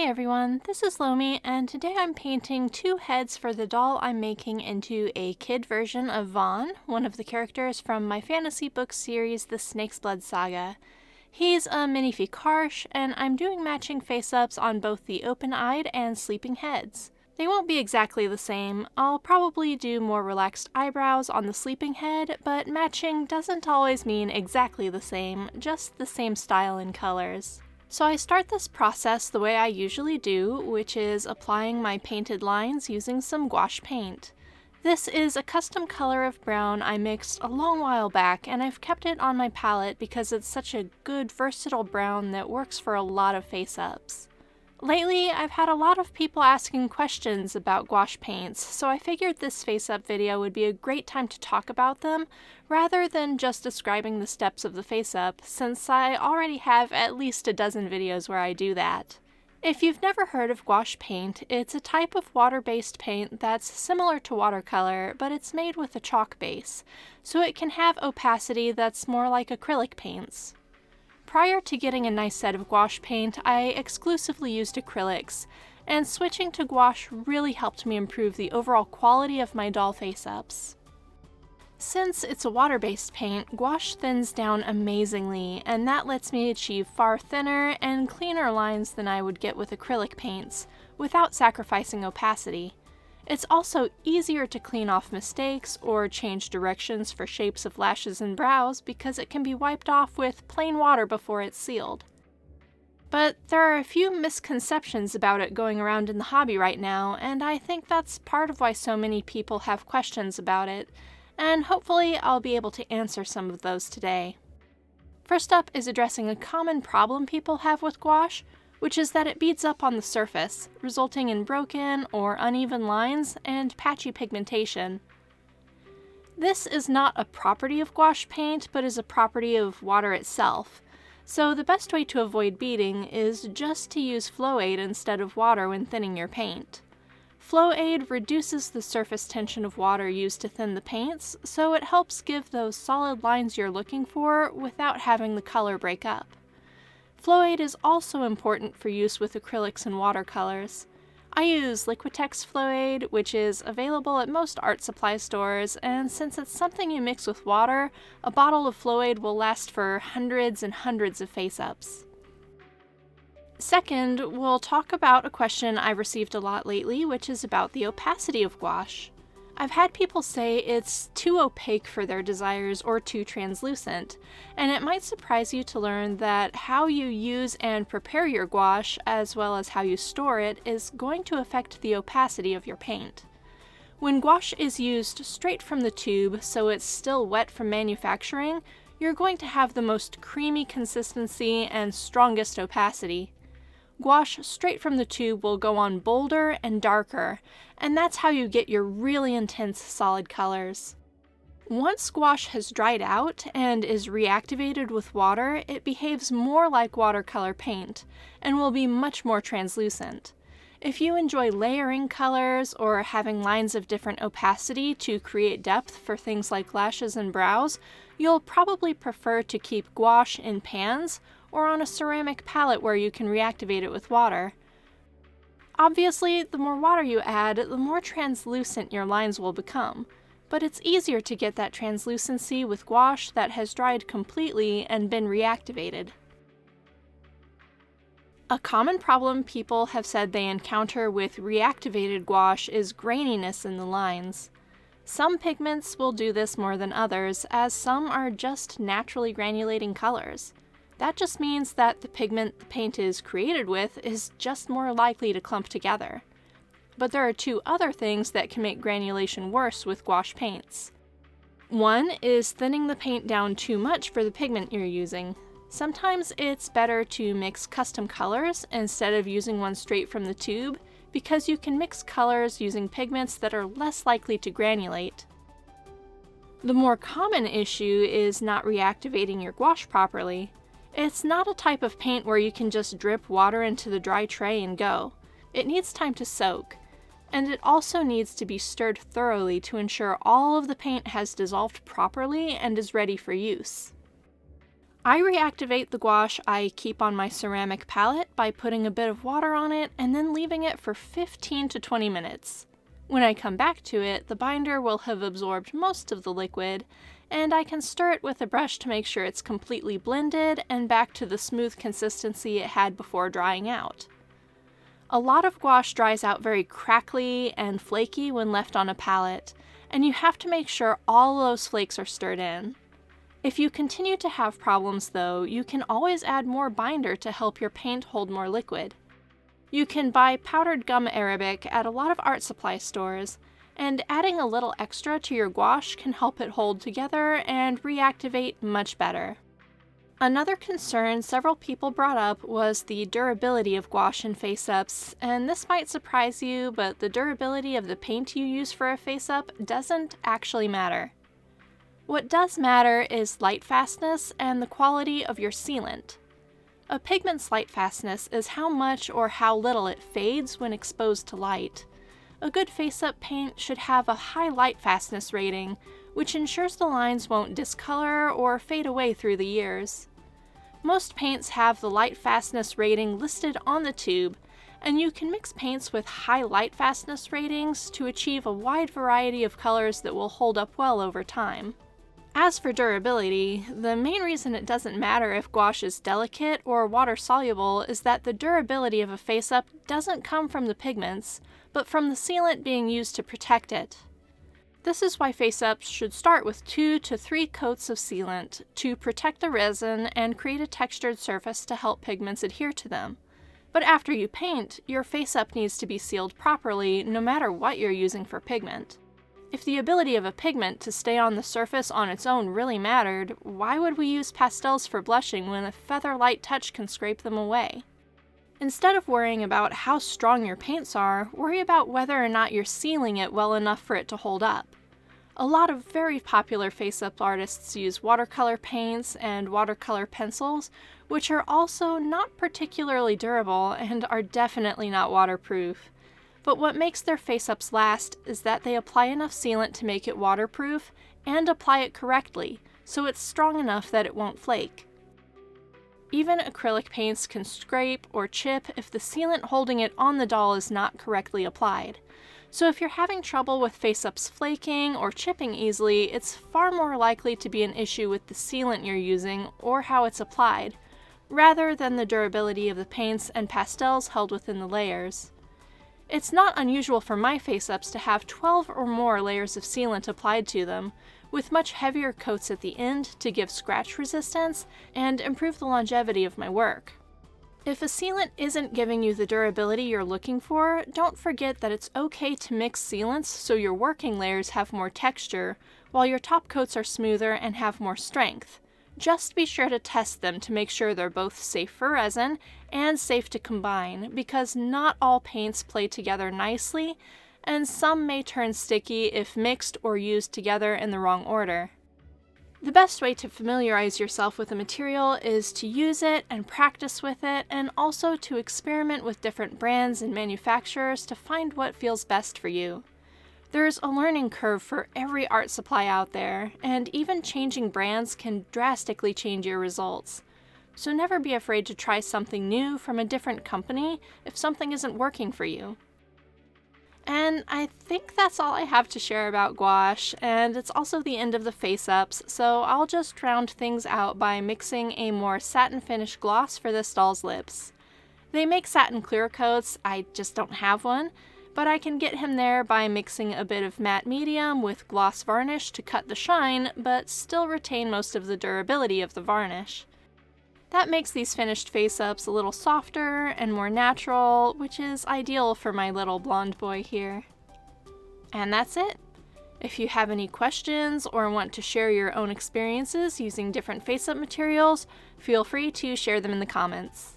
everyone, this is Lomi, and today I'm painting two heads for the doll I'm making into a kid version of Vaughn, one of the characters from my fantasy book series, The Snake's Blood Saga. He's a Minifee Karsh, and I'm doing matching face-ups on both the open-eyed and sleeping heads. They won't be exactly the same. I'll probably do more relaxed eyebrows on the sleeping head, but matching doesn't always mean exactly the same, just the same style and colors. So I start this process the way I usually do, which is applying my painted lines using some gouache paint. This is a custom color of brown I mixed a long while back, and I've kept it on my palette because it's such a good versatile brown that works for a lot of face-ups. Lately, I've had a lot of people asking questions about gouache paints, so I figured this face-up video would be a great time to talk about them, rather than just describing the steps of the face-up, since I already have at least a dozen videos where I do that. If you've never heard of gouache paint, it's a type of water-based paint that's similar to watercolor, but it's made with a chalk base, so it can have opacity that's more like acrylic paints. Prior to getting a nice set of gouache paint, I exclusively used acrylics, and switching to gouache really helped me improve the overall quality of my doll face-ups. Since it's a water-based paint, gouache thins down amazingly, and that lets me achieve far thinner and cleaner lines than I would get with acrylic paints, without sacrificing opacity. It's also easier to clean off mistakes or change directions for shapes of lashes and brows because it can be wiped off with plain water before it's sealed. But there are a few misconceptions about it going around in the hobby right now, and I think that's part of why so many people have questions about it, and hopefully I'll be able to answer some of those today. First up is addressing a common problem people have with gouache, which is that it beads up on the surface, resulting in broken or uneven lines and patchy pigmentation. This is not a property of gouache paint, but is a property of water itself, so the best way to avoid beading is just to use flow aid instead of water when thinning your paint. Flow aid reduces the surface tension of water used to thin the paints, so it helps give those solid lines you're looking for without having the color break up. Flow aid is also important for use with acrylics and watercolors. I use Liquitex Flow Aid, which is available at most art supply stores, and since it's something you mix with water, a bottle of Flow Aid will last for hundreds and hundreds of face-ups. Second, we'll talk about a question I've received a lot lately, which is about the opacity of gouache. I've had people say it's too opaque for their desires or too translucent, and it might surprise you to learn that how you use and prepare your gouache, as well as how you store it, is going to affect the opacity of your paint. When gouache is used straight from the tube, so it's still wet from manufacturing, you're going to have the most creamy consistency and strongest opacity. Gouache straight from the tube will go on bolder and darker, and that's how you get your really intense solid colors. Once gouache has dried out and is reactivated with water, it behaves more like watercolor paint, and will be much more translucent. If you enjoy layering colors or having lines of different opacity to create depth for things like lashes and brows, you'll probably prefer to keep gouache in pans or on a ceramic palette where you can reactivate it with water. Obviously, the more water you add, the more translucent your lines will become, but it's easier to get that translucency with gouache that has dried completely and been reactivated. A common problem people have said they encounter with reactivated gouache is graininess in the lines. Some pigments will do this more than others, as some are just naturally granulating colors. That just means that the pigment the paint is created with is just more likely to clump together. But there are two other things that can make granulation worse with gouache paints. One is thinning the paint down too much for the pigment you're using. Sometimes it's better to mix custom colors instead of using one straight from the tube, because you can mix colors using pigments that are less likely to granulate. The more common issue is not reactivating your gouache properly. It's not a type of paint where you can just drip water into the dry tray and go. It needs time to soak, and it also needs to be stirred thoroughly to ensure all of the paint has dissolved properly and is ready for use. I reactivate the gouache I keep on my ceramic palette by putting a bit of water on it and then leaving it for 15 to 20 minutes. When I come back to it, the binder will have absorbed most of the liquid, and I can stir it with a brush to make sure it's completely blended and back to the smooth consistency it had before drying out. A lot of gouache dries out very crackly and flaky when left on a palette, and you have to make sure all those flakes are stirred in. If you continue to have problems though, you can always add more binder to help your paint hold more liquid. You can buy powdered gum arabic at a lot of art supply stores, and adding a little extra to your gouache can help it hold together and reactivate much better. Another concern several people brought up was the durability of gouache in face-ups, and this might surprise you, but the durability of the paint you use for a face-up doesn't actually matter. What does matter is light fastness and the quality of your sealant. A pigment's light fastness is how much or how little it fades when exposed to light. A good face-up paint should have a high light fastness rating, which ensures the lines won't discolor or fade away through the years. Most paints have the light fastness rating listed on the tube, and you can mix paints with high light fastness ratings to achieve a wide variety of colors that will hold up well over time. As for durability, the main reason it doesn't matter if gouache is delicate or water-soluble is that the durability of a face-up doesn't come from the pigments, but from the sealant being used to protect it. This is why face-ups should start with 2 to 3 coats of sealant to protect the resin and create a textured surface to help pigments adhere to them. But after you paint, your face-up needs to be sealed properly no matter what you're using for pigment. If the ability of a pigment to stay on the surface on its own really mattered, why would we use pastels for blushing when a feather-light touch can scrape them away? Instead of worrying about how strong your paints are, worry about whether or not you're sealing it well enough for it to hold up. A lot of very popular face-up artists use watercolor paints and watercolor pencils, which are also not particularly durable and are definitely not waterproof. But what makes their face-ups last is that they apply enough sealant to make it waterproof and apply it correctly, so it's strong enough that it won't flake. Even acrylic paints can scrape or chip if the sealant holding it on the doll is not correctly applied. So if you're having trouble with face-ups flaking or chipping easily, it's far more likely to be an issue with the sealant you're using or how it's applied, rather than the durability of the paints and pastels held within the layers. It's not unusual for my face-ups to have 12 or more layers of sealant applied to them, with much heavier coats at the end to give scratch resistance and improve the longevity of my work. If a sealant isn't giving you the durability you're looking for, don't forget that it's okay to mix sealants so your working layers have more texture, while your top coats are smoother and have more strength. Just be sure to test them to make sure they're both safe for resin and safe to combine, because not all paints play together nicely, and some may turn sticky if mixed or used together in the wrong order. The best way to familiarize yourself with a material is to use it and practice with it, and also to experiment with different brands and manufacturers to find what feels best for you. There's a learning curve for every art supply out there, and even changing brands can drastically change your results. So never be afraid to try something new from a different company if something isn't working for you. And I think that's all I have to share about gouache, and it's also the end of the face-ups, so I'll just round things out by mixing a more satin finish gloss for this doll's lips. They make satin clear coats, I just don't have one, but I can get him there by mixing a bit of matte medium with gloss varnish to cut the shine, but still retain most of the durability of the varnish. That makes these finished face-ups a little softer and more natural, which is ideal for my little blonde boy here. And that's it. If you have any questions or want to share your own experiences using different face-up materials, feel free to share them in the comments.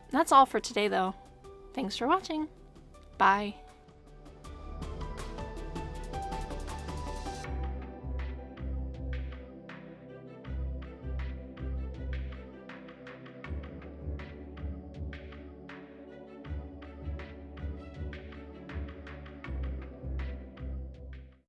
That's all for today though. Thanks for watching. Bye.